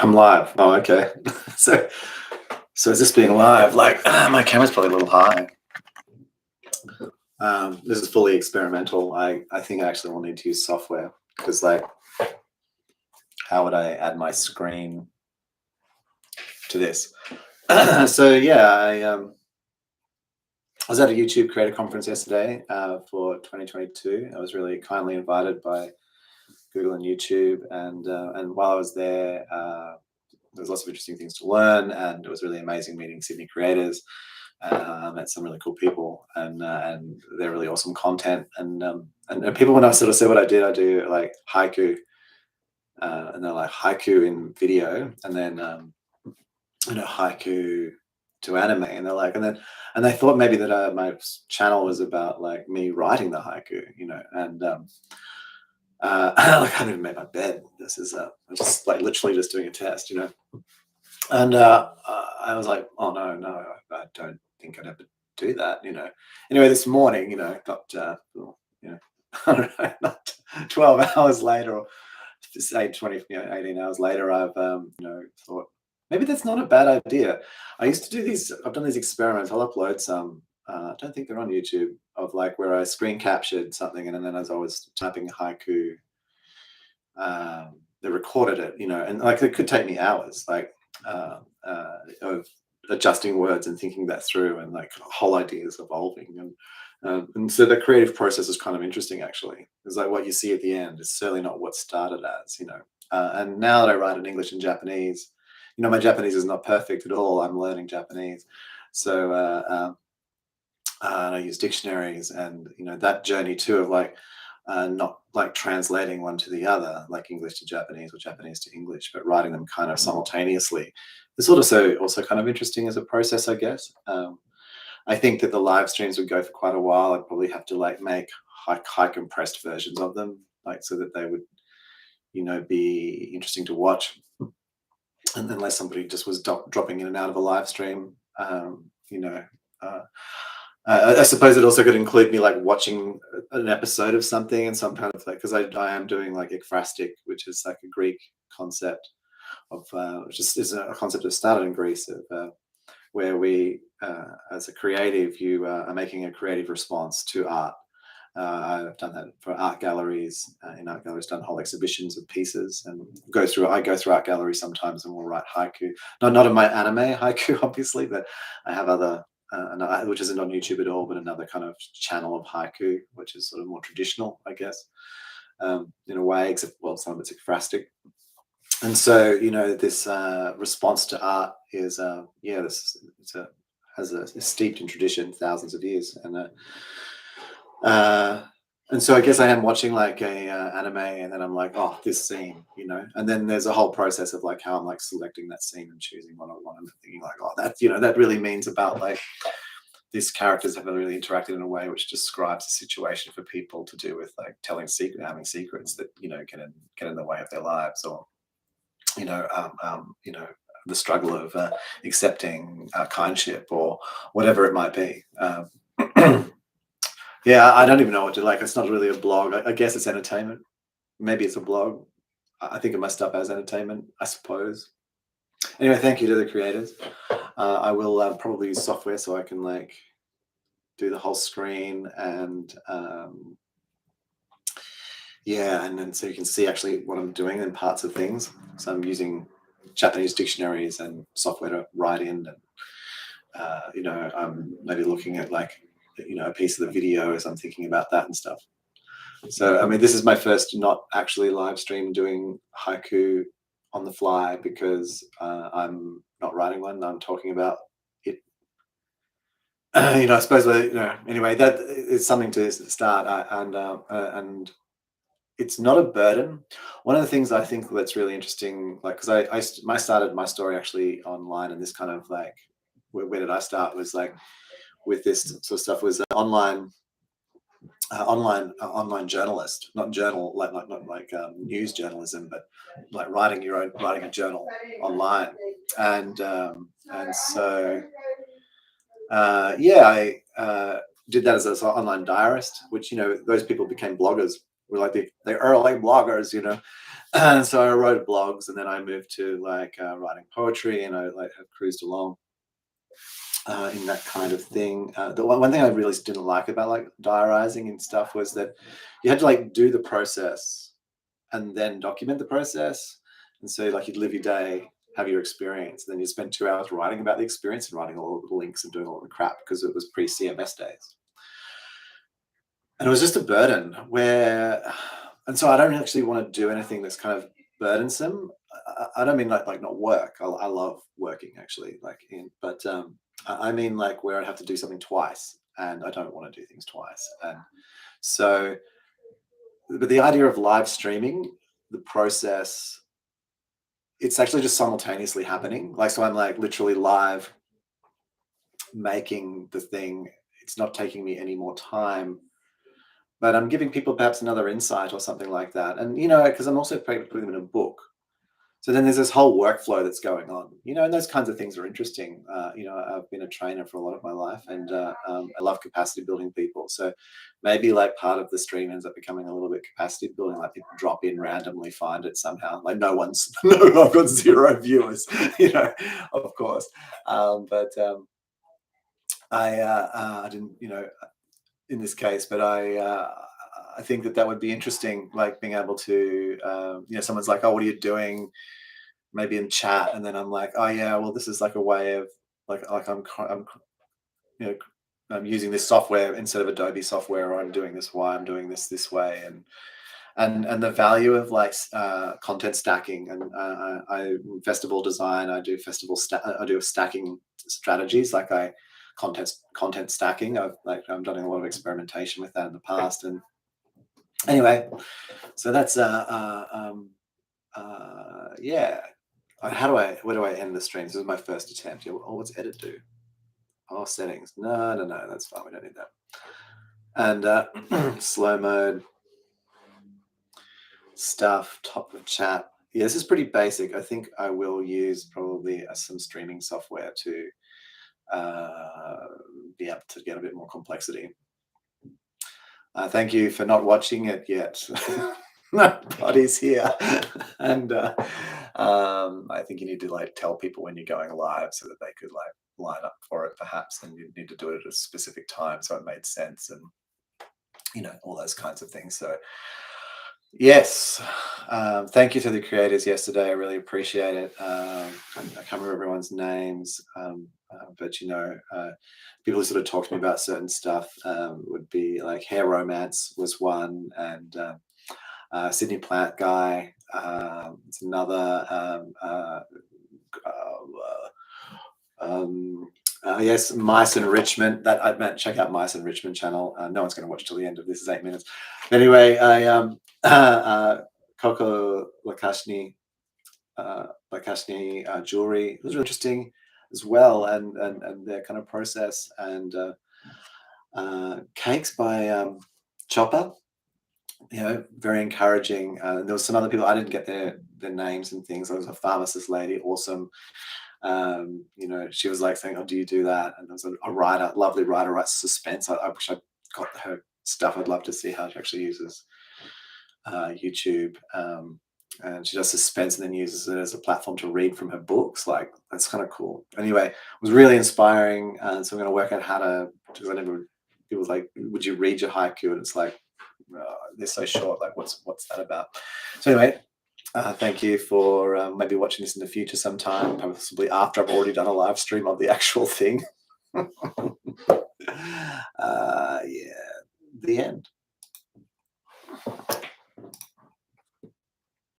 I'm live. Oh, okay. So, so is this being live? Like, my camera's probably a little high. This is fully experimental. I think I actually will need to use software because, like, how would I add my screen to this? So yeah, I was at a YouTube creator conference yesterday for 2022. I was really kindly invited by Google and YouTube, and while I was there, there was lots of interesting things to learn, and it was really amazing meeting Sydney creators. Met some really cool people, and they're really awesome content. And people, when I sort of say what I do like haiku, and they're like haiku in video, and then haiku to anime, and they're like, and they thought maybe that my channel was about like me writing the haiku, and like I haven't even made my bed. This is I'm just like literally just doing a test, and I was like, oh no, I don't think I'd ever do that. Anyway, this morning, got well, I don't know, not 12 hours later, or say 20, 18 hours later, I've thought maybe that's not a bad idea. I used to do these. I've done these experiments. I'll upload some. I don't think they're on YouTube, of like where I screen captured something, and then as I was typing haiku, they recorded it, and like it could take me hours, like of adjusting words and thinking that through, and like whole ideas evolving, and so the creative process is kind of interesting actually. It's like what you see at the end is certainly not what started as. And now that I write in English and Japanese, my Japanese is not perfect at all. I'm learning Japanese, so and I use dictionaries, and that journey too of like not like translating one to the other, like English to Japanese or Japanese to English, but writing them kind of simultaneously. It's also kind of interesting as a process, I guess. I think that the live streams would go for quite a while. I'd probably have to like make high compressed versions of them, like so that they would, be interesting to watch. And unless somebody just was dropping in and out of a live stream, uh, I suppose it also could include me like watching an episode of something and some kind of like, because I am doing like ekphrastic, which is like a Greek concept of which is a concept that started in Greece, of where we, as a creative, you are making a creative response to art. I've done that for art galleries. In art galleries, done whole exhibitions of pieces, and I go through art galleries sometimes, and we'll write haiku. Not in my anime haiku, obviously, but I have other, which isn't on YouTube at all, but another kind of channel of haiku, which is sort of more traditional, I guess, in a way. Except, well, some of it's ekphrastic. And so, this response to art is, is steeped in tradition, thousands of years, and so I guess I am watching like a anime, and then I'm like, oh, this scene, and then there's a whole process of like how I'm like selecting that scene and choosing what I want, and thinking like, oh, that really means about like these characters have really interacted in a way which describes a situation for people to do with like having secrets that get in the way of their lives, or you know, um, um, you know, the struggle of accepting kindship or whatever it might be. Yeah, I don't even know what to like. It's not really a blog. I guess it's entertainment. Maybe it's a blog. I think of my stuff as entertainment, I suppose. Anyway, thank you to the creators. I will probably use software so I can like do the whole screen, and yeah, and then so you can see actually what I'm doing in parts of things. So I'm using Japanese dictionaries and software to write in, and I'm maybe looking at like a piece of the video as I'm thinking about that and stuff. So I mean, this is my first not actually live stream doing haiku on the fly, because I'm not writing one. I'm talking about it. I suppose anyway, that is something to start, and it's not a burden. One of the things I think that's really interesting, like, because I started my story actually online, and this kind of like, where did I start? Was like with this sort of stuff, was online journalist, not journal, like not like news journalism, but like writing a journal online, and so yeah, I did that as an online diarist, which those people became bloggers. We're like they are like bloggers, And so I wrote blogs, and then I moved to like writing poetry, and I like have cruised along in that kind of thing. The one thing I really didn't like about like diarizing and stuff was that you had to like do the process and then document the process. And so like you'd live your day, have your experience, and then you spend 2 hours writing about the experience and writing all of the links and doing all the crap because it was pre CMS days. And it was just a burden where, and so I don't actually want to do anything that's kind of burdensome. I don't mean like not work. I love working actually, like but I mean like where I'd have to do something twice, and I don't want to do things twice. And so, but the idea of live streaming, the process, it's actually just simultaneously happening. Like, so I'm like literally live making the thing. It's not taking me any more time, but I'm giving people perhaps another insight or something like that. And, because I'm also putting them in a book. So then there's this whole workflow that's going on, and those kinds of things are interesting. I've been a trainer for a lot of my life, and I love capacity building people. So maybe like part of the stream ends up becoming a little bit capacity building, like people drop in randomly, find it somehow. Like no one's, no, I've got 0 viewers, of course. But I didn't, in this case, but I think that would be interesting, like being able to, someone's like, oh, what are you doing? Maybe in chat, and then I'm like, oh yeah, well, this is like a way of like I'm you know I'm using this software instead of Adobe software, or I'm doing this, why I'm doing this way, and the value of like content stacking, and I festival design, I do I do stacking strategies, like I content stacking. I'm done a lot of experimentation with that in the past, and anyway, so that's yeah. Where do I end the stream? This is my first attempt. Yeah, oh, what's edit do? Oh, settings. No, no, no, that's fine. We don't need that. And slow mode stuff, top of chat. Yeah, this is pretty basic. I think I will use probably some streaming software to be able to get a bit more complexity. Thank you for not watching it yet. Nobody's here. And I think you need to like tell people when you're going live so that they could like line up for it perhaps, and you need to do it at a specific time so it made sense, and all those kinds of things. So yes, thank you to the creators yesterday. I really appreciate it. I can't remember everyone's names, but people who sort of talked to me about certain stuff would be like Hair Romance was one, and Sydney Plant Guy. It's another. Yes, Mice Enrichment. That I meant check out Mice Enrichment channel. No one's going to watch till the end of this. Is 8 minutes. Anyway, I Coco Lakashni jewelry. It was really interesting as well, and their kind of process, and cakes by Chopper. Very encouraging. There was some other people, I didn't get their names and things. There was a pharmacist lady, awesome. She was like saying, "Oh, do you do that?" And there was a writer, lovely writer, writes suspense. I wish I got her stuff. I'd love to see how she actually uses YouTube. And she does suspense and then uses it as a platform to read from her books. Like, that's kind of cool. Anyway, it was really inspiring. And so I'm going to work out how to, because I never, people like, would you read your haiku? And it's like, they're so short. Like, what's that about? So anyway, thank you for maybe watching this in the future sometime, possibly after I've already done a live stream of the actual thing. Yeah.